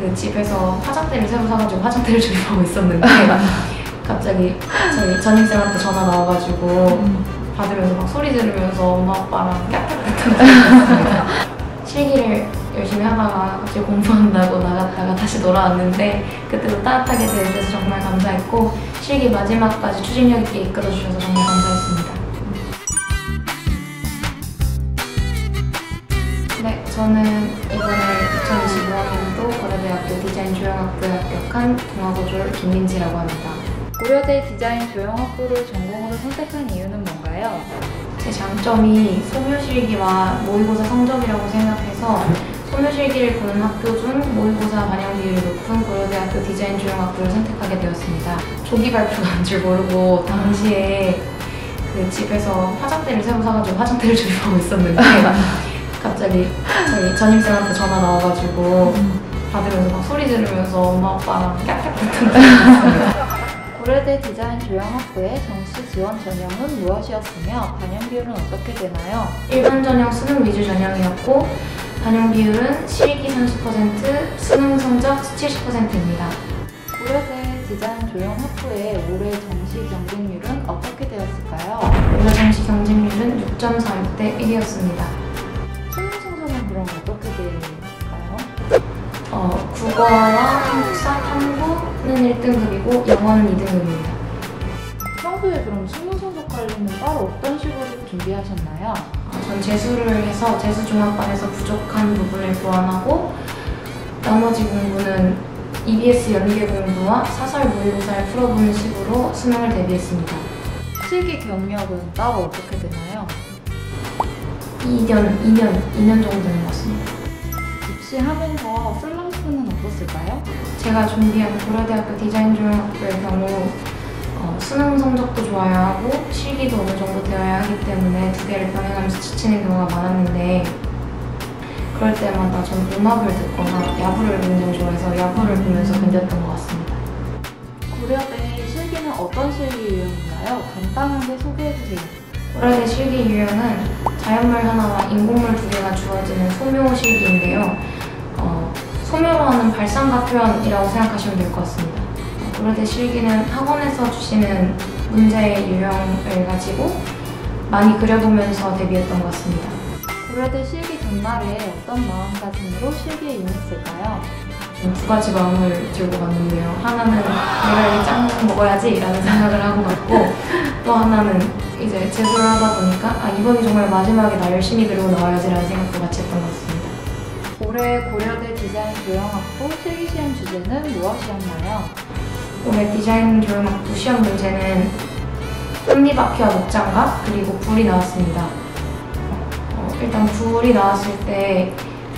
그 집에서 화장대를 새로 사가지고 화장대를 조립하고 있었는데 갑자기 저희 전임쌤한테 전화 나와가지고 받으면서 막 소리 지르면서 엄마 아빠랑 깍깍했던 실기를 열심히 하다가 갑자기 공부한다고 나갔다가 다시 돌아왔는데 그때도 따뜻하게 대해주셔서 정말 감사했고 실기 마지막까지 추진력 있게 이끌어주셔서 정말 감사했습니다. 네, 저는 이번에 2025학년도 고려대학교 디자인 조형학부에 합격한 동아고졸 김민지라고 합니다. 고려대 디자인 조형학부를 전공으로 선택한 이유는 뭔가요? 제 장점이 소묘실기와 모의고사 성적이라고 생각해서 소묘실기를 보는 학교 중 모의고사 반영 비율이 높은 고려대학교 디자인 조형학부를 선택하게 되었습니다. 조기 발표가 난 줄 모르고 당시에 그 집에서 화장대를 새로 사가지고 화장대를 조립하고 있었는데 갑자기 저희 전임쌤한테 전화 나와가지고 받으면서 막 소리 지르면서 엄마 아빠랑 깍깍했던 기억이 있습니다. 고려대 디자인 조형학부의 정시 지원 전형은 무엇이었으며 반영 비율은 어떻게 되나요? 일반 전형 수능 위주 전형이었고 반영 비율은 실기 30%, 수능 성적 70%입니다. 고려대 디자인 조형학부의 올해 정시 경쟁률은 어떻게 되었을까요? 올해 정시 경쟁률은 6.46대 1이었습니다. 수능 성적은 그럼 어떻게 될까요? 국어와 한국사, 탐구는 1등급이고 영어는 2등급입니다. 평소에 그럼 수능 성적 관리는 따로 어떤 식으로 준비하셨나요? 전 재수를 해서 재수종합반에서 부족한 부분을 보완하고 나머지 공부는 EBS 연계 공부와 사설 모의고사를 풀어보는 식으로 수능을 대비했습니다. 실기 경력은 따로 어떻게 되나요? 2년 정도 되는 것 같습니다. 입시하면서 슬럼프는 없었을까요? 제가 준비한 고려대학교 디자인 조형학부의 경우 수능 성적도 좋아야 하고 실기도 어느 정도 되어야 하기 때문에 두 개를 병행하면서 지치는 경우가 많았는데 그럴 때마다 전 음악을 듣거나 야구를 굉장히 좋아해서 야구를 보면서 견뎠던 것 같습니다. 고려대 실기는 어떤 실기 유형인가요? 간단하게 소개해주세요. 고려대 실기 유형은 자연물 하나와 인공물 두 개가 주어지는 소묘 실기인데요. 소묘로 하는 발상가 표현이라고 생각하시면 될 것 같습니다. 고려대 실기는 학원에서 주시는 문제의 유형을 가지고 많이 그려보면서 대비했던 것 같습니다. 고려대 실기 전날에 어떤 마음가짐으로 실기에 임했을까요? 두 가지 마음을 들고 갔는데요. 하나는 내가 이 짱 먹어야지 라는 생각을 하고 갔고 또 하나는 이제 재수를 하다 보니까 이번이 정말 마지막에 나 열심히 그리고 나와야지 라는 생각도 같이 했던 것 같습니다. 올해 고려대 디자인 조형학부 실기시험 주제는 무엇이었나요? 올해 디자인 조형학부 시험 문제는 톱니바퀴와 목장갑 그리고 불이 나왔습니다. 일단 불이 나왔을 때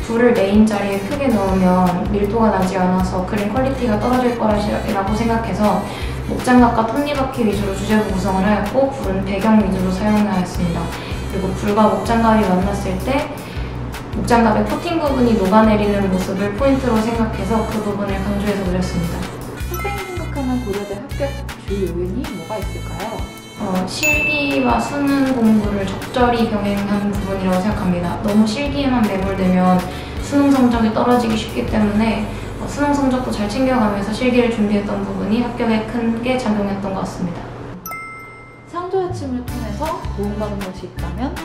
불을 메인 자리에 크게 넣으면 밀도가 나지 않아서 그림 퀄리티가 떨어질 거라고 생각해서 목장갑과 톱니바퀴 위주로 주제부 구성을 하였고 불은 배경 위주로 사용하였습니다. 그리고 불과 목장갑이 만났을 때 목장갑의 코팅 부분이 녹아내리는 모습을 포인트로 생각해서 그 부분을 강조해서 그렸습니다. 학생이 생각하는 고려대 합격 주 요인이 뭐가 있을까요? 실기와 수능 공부를 적절히 병행한 부분이라고 생각합니다. 너무 실기에만 매몰되면 수능 성적이 떨어지기 쉽기 때문에 수능 성적도 잘 챙겨가면서 실기를 준비했던 부분이 합격에 크게 작용했던 것 같습니다. 상조여침을 통해서 도움받은 것이 있다면?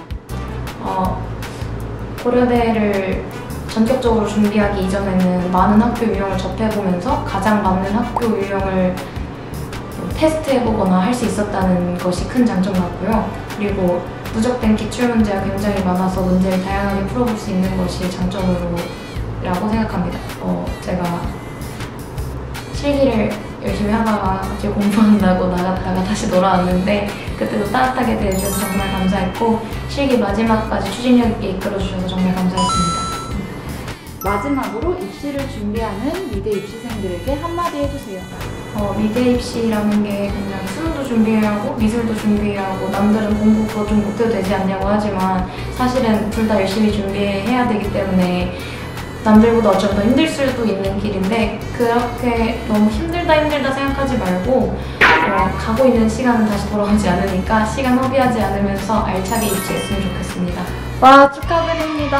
고려대를 전격적으로 준비하기 이전에는 많은 학교 유형을 접해보면서 가장 맞는 학교 유형을 테스트해보거나 할 수 있었다는 것이 큰 장점 같고요. 그리고 누적된 기출문제가 굉장히 많아서 문제를 다양하게 풀어볼 수 있는 것이 장점이라고 생각합니다. 제가 실기를 열심히 하다가 갑자기 공부한다고 나갔다가 다시 돌아왔는데 그때도 따뜻하게 대해주셔서 정말 감사했고 실기 마지막까지 추진력 있게 이끌어주셔서 정말 감사했습니다. 마지막으로 입시를 준비하는 미대 입시생들에게 한마디 해주세요. 미대 입시라는 게 굉장히 수능도 준비해야 하고 미술도 준비해야 하고 남들은 공부 그거 좀 못해도 되지 않냐고 하지만 사실은 둘 다 열심히 준비해야 되기 때문에 남들보다 어쩌면 더 힘들 수도 있는 길인데 그렇게 너무 힘들다 생각하지 말고 가고 있는 시간은 다시 돌아오지 않으니까 시간 허비하지 않으면서 알차게 입시했으면 좋겠습니다. 와, 축하드립니다.